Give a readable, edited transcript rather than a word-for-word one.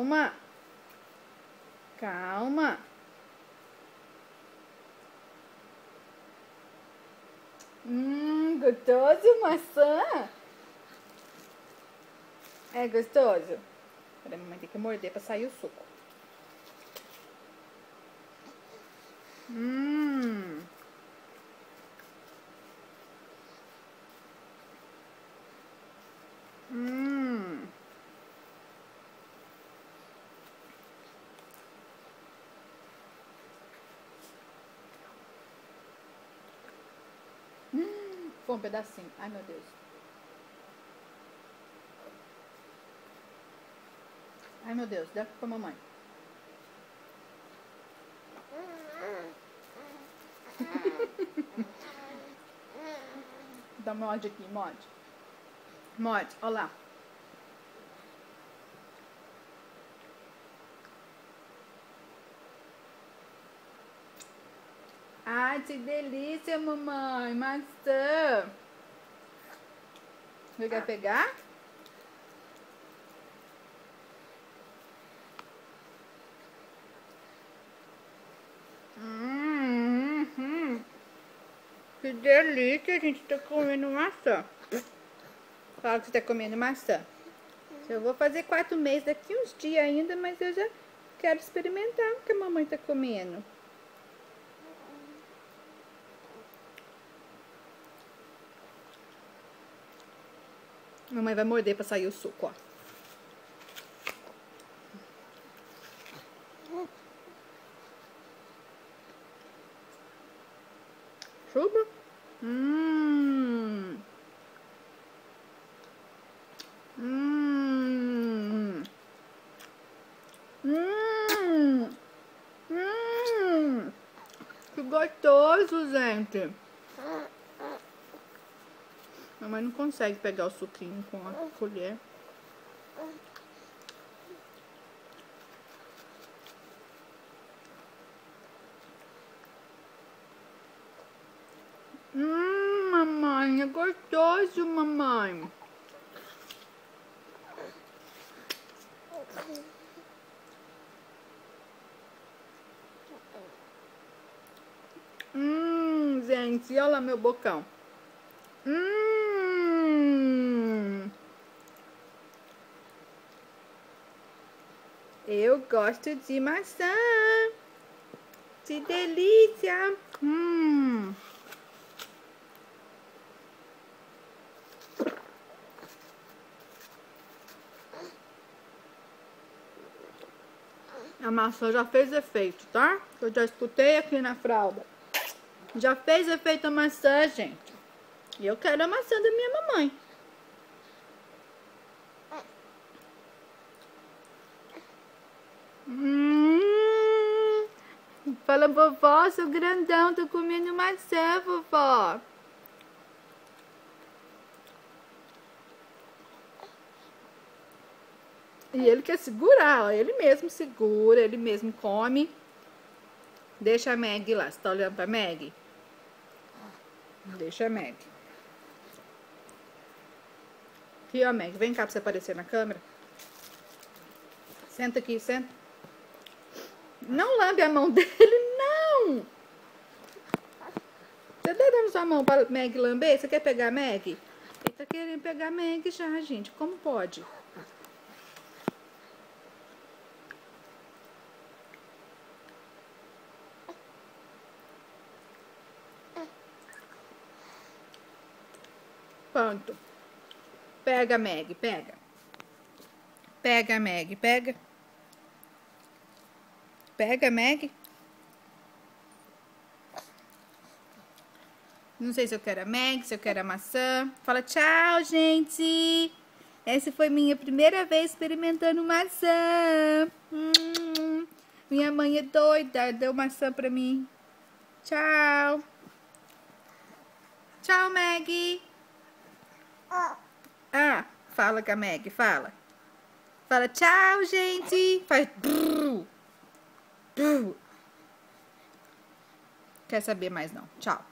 Calma. Calma. Gostoso maçã? É gostoso? Peraí, mamãe tem que morder pra sair o suco. Foi um pedacinho. Ai, meu Deus. Ai, meu Deus. Dá pra mamãe. Dá uma morde aqui, morde. Morde, olha lá. Ai, que delícia, mamãe. Maçã. Você quer pegar? Que delícia, a gente tá comendo maçã. Fala que você tá comendo maçã. Eu vou fazer 4 meses daqui uns dias ainda, mas eu já quero experimentar o que a mamãe tá comendo. Mamãe vai morder pra sair o suco, ó. Chupa. Que gostoso, gente. Mamãe não consegue pegar o suquinho com a colher. Mamãe, é gostoso, mamãe. Gente, olha lá meu bocão. Eu gosto de maçã. Que delícia. A maçã já fez efeito, tá? Eu já escutei aqui na fralda. Já fez efeito a maçã, gente. E eu quero a maçã da minha mamãe. Fala, vovó, sou grandão, tô comendo maçã, vovó. E ele quer segurar, ó. Ele mesmo segura, ele mesmo come. Deixa a Meg lá. Você tá olhando pra Meg? Deixa a Meg. Aqui, ó, Meg. Vem cá pra você aparecer na câmera. Senta aqui, senta. Não lambe a mão dele, não! Você tá dando sua mão pra Meg lamber? Você quer pegar a Meg? Ele tá querendo pegar a Meg já, gente. Como pode? Pronto. Pega a Meg, pega. Pega a Meg, pega. Pega a Meg. Não sei se eu quero a Meg, se eu quero a maçã. Fala tchau, gente. Essa foi minha primeira vez experimentando maçã. Minha mãe é doida, deu maçã pra mim. Tchau. Tchau, Meg. Fala com a Meg, fala. Fala tchau, gente. Faz... Quer saber mais não. Tchau.